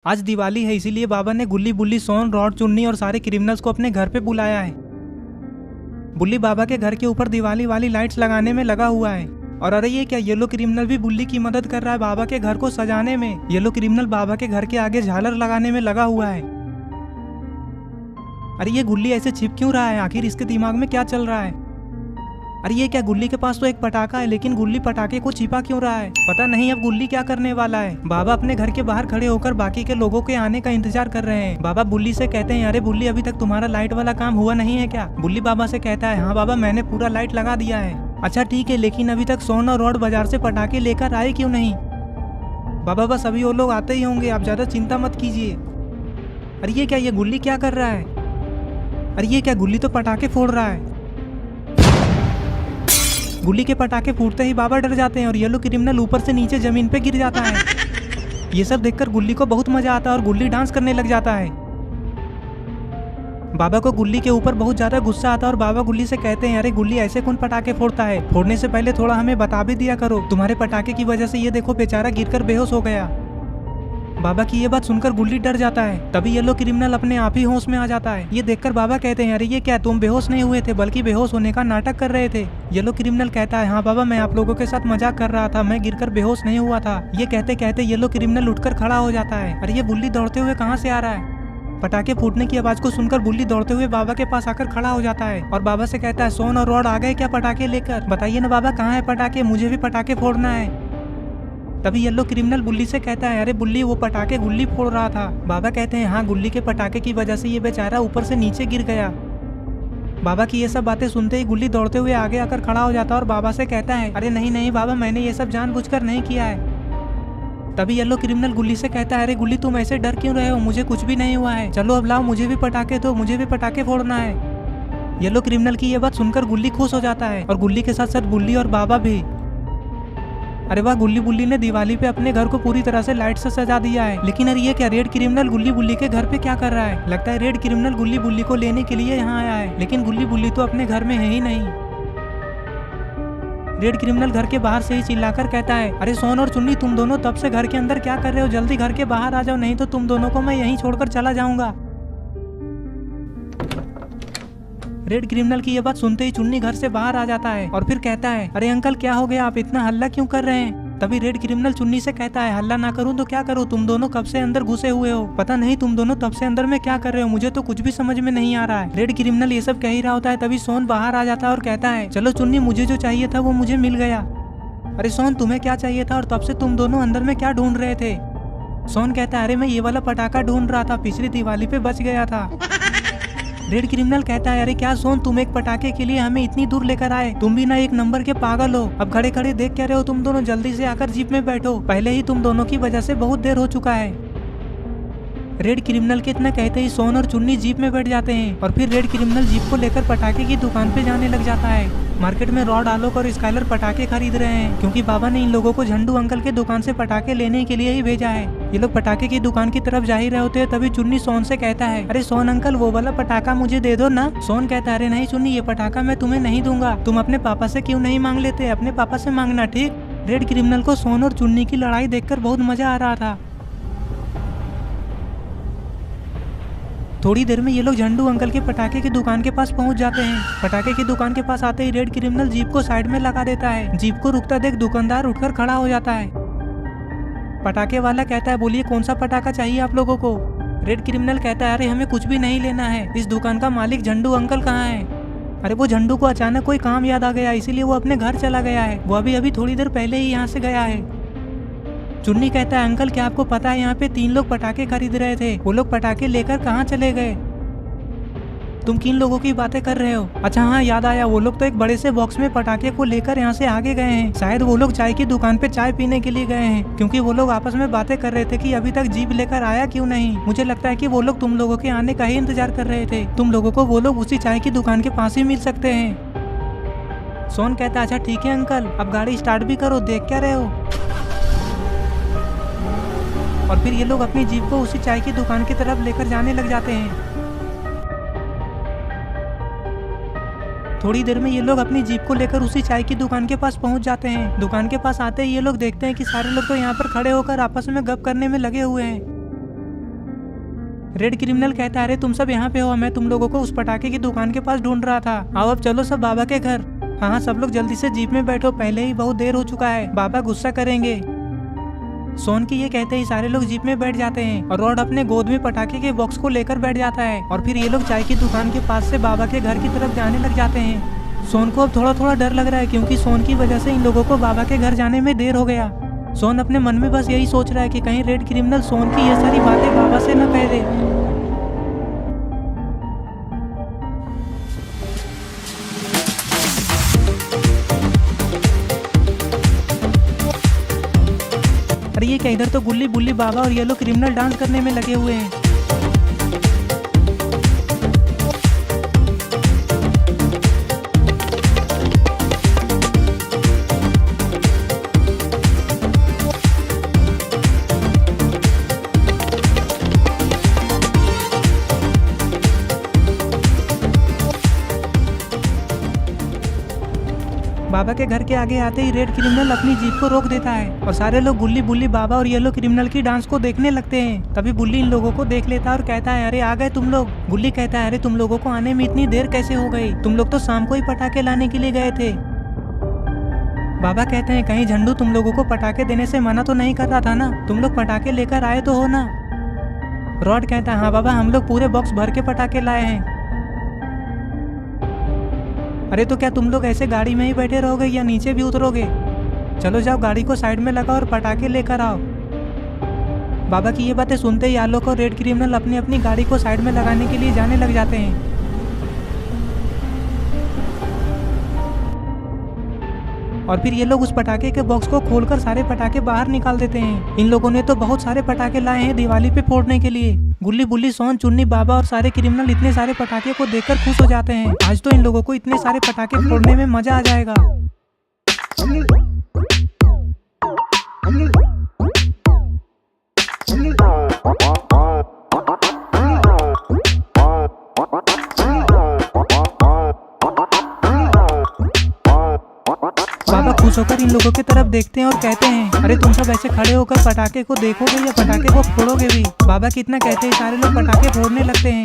आज दिवाली है, इसीलिए बाबा ने गुल्ली, बुल्ली, सोन, रॉड, चुन्नी और सारे क्रिमिनल्स को अपने घर पे बुलाया है। बुल्ली बाबा के घर के ऊपर दिवाली वाली लाइट्स लगाने में लगा हुआ है। और अरे ये क्या, येलो क्रिमिनल भी बुल्ली की मदद कर रहा है बाबा के घर को सजाने में। येलो क्रिमिनल बाबा के घर के आगे झालर लगाने में लगा हुआ है। अरे ये गुल्ली ऐसे छिप क्यों रहा है, आखिर इसके दिमाग में क्या चल रहा है? अरे ये क्या, गुल्ली के पास तो एक पटाखा है, लेकिन गुल्ली पटाखे को छिपा क्यों रहा है? पता नहीं अब गुल्ली क्या करने वाला है। बाबा अपने घर के बाहर खड़े होकर बाकी के लोगों के आने का इंतजार कर रहे हैं। बाबा बुल्ली से कहते हैं, अरे बुल्ली, अभी तक तुम्हारा लाइट वाला काम हुआ नहीं है क्या? बुल्ली बाबा से कहता है, हाँ बाबा, मैंने पूरा लाइट लगा दिया है। अच्छा ठीक है, लेकिन अभी तक सोन और रॉड बाजार से पटाखे लेकर आए क्यों नहीं? बाबा बस अभी वो लोग आते ही होंगे, आप ज्यादा चिंता मत कीजिए। अरे ये क्या, ये गुल्ली क्या कर रहा है? अरे ये क्या, गुल्ली तो पटाखे फोड़ रहा है। गुल्ली के पटाखे फूटते ही बाबा डर जाते हैं और येलो क्रिमिनल ऊपर से नीचे जमीन पे गिर जाता है। ये सब देखकर गुल्ली को बहुत मजा आता है और गुल्ली डांस करने लग जाता है। बाबा को गुल्ली के ऊपर बहुत ज्यादा गुस्सा आता है और बाबा गुल्ली से कहते हैं, अरे गुल्ली, ऐसे कौन पटाखे फोड़ता है? फोड़ने से पहले थोड़ा हमें बता भी दिया करो। तुम्हारे पटाखे की वजह से ये देखो बेचारा गिरकर बेहोश हो गया। बाबा की ये बात सुनकर गुल्ली डर जाता है। तभी येलो क्रिमिनल अपने आप ही होश में आ जाता है। ये देखकर बाबा कहते हैं, अरे ये क्या, तुम बेहोश नहीं हुए थे बल्कि बेहोश होने का नाटक कर रहे थे। येलो क्रिमिनल कहता है, हाँ बाबा, मैं आप लोगों के साथ मजाक कर रहा था, मैं गिरकर बेहोश नहीं हुआ था। ये कहते कहते येलो क्रिमिनल उठकर खड़ा हो जाता है। अरे ये बुल्ली दौड़ते हुए कहाँ से आ रहा है? पटाखे फूटने की आवाज को सुनकर बुल्ली दौड़ते हुए बाबा के पास आकर खड़ा हो जाता है और बाबा से कहता है, सोन और रॉड आ गए क्या पटाखे लेकर? बताइए ना बाबा, कहाँ है पटाखे? मुझे भी पटाखे फोड़ना है। तभी येलो क्रिमिनल बुल्ली से कहता है, अरे बुल्ली, वो पटाखे गुल्ली फोड़ रहा था। बाबा कहते हैं, हाँ, गुल्ली के पटाखे की वजह से ये बेचारा ऊपर से नीचे गिर गया। बाबा की ये सब बातें सुनते ही गुल्ली दौड़ते हुए आगे आकर खड़ा हो जाता है और बाबा से कहता है, अरे नहीं नहीं बाबा, मैंने ये सब जानबूझकर नहीं किया है। तभी येलो क्रिमिनल गुल्ली से कहता है, अरे गुल्ली, तुम ऐसे डर क्यों रहे हो? मुझे कुछ भी नहीं हुआ है। चलो अब लाओ, मुझे भी पटाखे दो, मुझे भी पटाखे फोड़ना है। येलो क्रिमिनल की ये बात सुनकर गुल्ली खुश हो जाता है और गुल्ली के साथ साथ बुल्ली और बाबा भी। अरे वाह, गुल्ली बुल्ली ने दिवाली पे अपने घर को पूरी तरह से लाइट से सजा दिया है। लेकिन अरे ये क्या, रेड क्रिमिनल गुल्ली बुल्ली के घर पे क्या कर रहा है? लगता है रेड क्रिमिनल गुल्ली बुल्ली को लेने के लिए यहाँ आया है, लेकिन गुल्ली बुल्ली तो अपने घर में है ही नहीं। रेड क्रिमिनल घर के बाहर से ही चिल्लाकर कहता है, अरे सोन और चुन्नी, तुम दोनों तब से घर के अंदर क्या कर रहे हो? जल्दी घर के बाहर आ जाओ, नहीं तो तुम दोनों को मैं यहीं छोड़कर चला जाऊंगा। रेड क्रिमिनल की ये बात सुनते ही चुन्नी घर से बाहर आ जाता है और फिर कहता है, अरे अंकल, क्या हो गया? आप इतना हल्ला क्यों कर रहे हैं? तभी रेड क्रिमिनल चुन्नी से कहता है, हल्ला ना करूं तो क्या करूं? तुम दोनों कब से अंदर घुसे हुए हो? पता नहीं तुम दोनों तब से अंदर में क्या कर रहे हो, मुझे तो कुछ भी समझ में नहीं आ रहा है। रेड क्रिमिनल ये सब कह ही रहा होता है, तभी सोन बाहर आ जाता है और कहता है, चलो चुन्नी, मुझे जो चाहिए था वो मुझे मिल गया। अरे सोन, तुम्हें क्या चाहिए था और तब से तुम दोनों अंदर में क्या ढूंढ रहे थे? सोन कहता है, अरे मैं ये वाला पटाखा ढूंढ रहा था, पिछली दिवाली पे बच गया था। रेड क्रिमिनल कहता है, अरे क्या सोन, तुम एक पटाखे के लिए हमें इतनी दूर लेकर आए? तुम भी ना एक नंबर के पागल हो। अब खड़े खड़े देख क्या रहे हो तुम दोनों? जल्दी से आकर जीप में बैठो, पहले ही तुम दोनों की वजह से बहुत देर हो चुका है। रेड क्रिमिनल के इतना कहते ही सोन और चुन्नी जीप में बैठ जाते हैं और फिर रेड क्रिमिनल जीप को लेकर पटाखे की दुकान पे जाने लग जाता है। मार्केट में रॉड, आलोक और स्काइलर पटाखे खरीद रहे हैं, क्योंकि बाबा ने इन लोगों को झंडू अंकल के दुकान से पटाखे लेने के लिए ही भेजा है। ये लोग पटाखे की दुकान की तरफ जा ही रहे होते हैं, तभी चुन्नी सोन से कहता है, अरे सोन अंकल, वो वाला पटाखा मुझे दे दो ना। सोन कहता है, अरे नहीं चुन्नी, ये पटाखा मैं तुम्हें नहीं दूंगा। तुम अपने पापा से क्यों नहीं मांग लेते? अपने पापा से मांगना, ठीक? रेड क्रिमिनल को सोन और चुन्नी की लड़ाई देखकर बहुत मजा आ रहा था। थोड़ी देर में ये लोग झंडू अंकल के पटाखे की दुकान के पास पहुंच जाते हैं। पटाखे की दुकान के पास आते ही रेड क्रिमिनल जीप को साइड में लगा देता है। जीप को रुकता देख दुकानदार उठकर खड़ा हो जाता है। पटाखे वाला कहता है, बोलिए कौन सा पटाखा चाहिए आप लोगों को? रेड क्रिमिनल कहता है, अरे हमें कुछ भी नहीं लेना है। इस दुकान का मालिक झंडू अंकल कहाँ है? अरे वो झंडू को अचानक कोई काम याद आ गया, इसीलिए वो अपने घर चला गया है। वो अभी थोड़ी देर पहले ही यहाँ से गया है। चुन्नी कहता है, अंकल, क्या आपको पता है यहाँ पे 3 लोग पटाखे खरीद रहे थे? वो लोग पटाखे लेकर कहाँ चले गए? तुम किन लोगों की बातें कर रहे हो? अच्छा हाँ, याद आया, वो लोग तो एक बड़े से बॉक्स में पटाखे को लेकर यहाँ से आगे गए हैं। शायद वो लोग चाय की दुकान पे चाय पीने के लिए गए हैं, क्योंकि वो लोग आपस में बातें कर रहे थे कि अभी तक जीप लेकर आया क्यों नहीं। मुझे लगता है कि वो लोग तुम लोगों के आने का ही इंतजार कर रहे थे। तुम लोगों को वो लोग उसी चाय की दुकान के पास ही मिल सकते हैं। सोन कहता है, अच्छा ठीक है अंकल, अब गाड़ी स्टार्ट भी करो, देख क्या रहे हो? और फिर ये लोग अपनी जीप को उसी चाय की दुकान की तरफ लेकर जाने लग जाते हैं। थोड़ी देर में ये लोग अपनी जीप को लेकर उसी चाय की दुकान के पास पहुंच जाते हैं। दुकान के पास आते ही ये लोग देखते हैं कि सारे लोग तो यहाँ पर खड़े होकर आपस में गप करने में लगे हुए हैं। रेड क्रिमिनल कहता है अरे तुम सब यहाँ पे हो, मैं तुम लोगों को उस पटाखे की दुकान के पास ढूंढ रहा था। आओ अब चलो सब बाबा के घर। हाँ सब लोग जल्दी से जीप में बैठो, पहले ही बहुत देर हो चुका है, बाबा गुस्सा करेंगे। सोन की ये कहते ही सारे लोग जीप में बैठ जाते हैं और रॉड अपने गोद में पटाखे के बॉक्स को लेकर बैठ जाता है और फिर ये लोग चाय की दुकान के पास से बाबा के घर की तरफ जाने लग जाते हैं। सोन को अब थोड़ा थोड़ा डर लग रहा है क्योंकि सोन की वजह से इन लोगों को बाबा के घर जाने में देर हो गया। सोन अपने मन में बस यही सोच रहा है कि कहीं रेड क्रिमिनल सोन की ये सारी बातें बाबा से न कह दे। अरे ये क्या, इधर तो गुल्ली बुल्ली बाबा और ये लोग क्रिमिनल डांस करने में लगे हुए हैं। बाबा के घर के आगे आते ही रेड क्रिमिनल अपनी जीप को रोक देता है और सारे लोग गुल्ली बुल्ली बाबा और येलो क्रिमिनल की डांस को देखने लगते हैं। तभी बुल्ली इन लोगों को देख लेता है और कहता है अरे आ गए तुम लोग। गुल्ली कहता है अरे तुम लोगों को आने में इतनी देर कैसे हो गई, तुम लोग तो शाम को ही पटाखे लाने के लिए गए थे। बाबा कहते हैं कहीं झंडू तुम लोगों को पटाखे देने से मना तो नहीं कर रहा था ना, तुम लोग पटाखे लेकर आए तो हो ना। रॉड कहता है हाँ बाबा हम लोग पूरे बॉक्स भर के पटाखे लाए हैं। अरे तो क्या तुम लोग ऐसे गाड़ी में ही बैठे रहोगे या नीचे भी उतरोगे? चलो जाओ गाड़ी को साइड में लगाओ और पटाखे लेकर आओ। बाबा की ये बातें सुनते ही आलोक और रेड क्रिमिनल अपनी अपनी गाड़ी को साइड में लगाने के लिए जाने लग जाते हैं। और फिर ये लोग उस पटाखे के बॉक्स को खोलकर सारे पटाखे बाहर निकाल देते हैं। इन लोगों ने तो बहुत सारे पटाखे लाए हैं दिवाली पे फोड़ने के लिए। गुल्ली बुल्ली सोन चुन्नी बाबा और सारे क्रिमिनल इतने सारे पटाखे को देखकर खुश हो जाते हैं। आज तो इन लोगों को इतने सारे पटाखे फोड़ने में मजा आ जाएगा। बाबा खुश होकर इन लोगों की तरफ देखते हैं और कहते हैं अरे तुम सब ऐसे खड़े होकर पटाखे को देखोगे या पटाखे को फोड़ोगे भी? बाबा कितना कहते हैं सारे लोग पटाखे फोड़ने लगते हैं।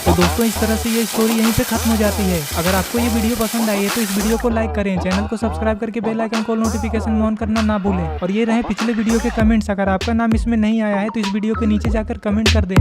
तो दोस्तों इस तरह से ये स्टोरी यहीं पे खत्म हो जाती है। अगर आपको ये वीडियो पसंद आई है तो इस वीडियो को लाइक करें, चैनल को सब्सक्राइब करके बेल आइकन को नोटिफिकेशन में ऑन करना ना भूलें। और ये रहे पिछले वीडियो के कमेंट्स, अगर आपका नाम इसमें नहीं आया है तो इस वीडियो के नीचे जाकर कमेंट कर दें।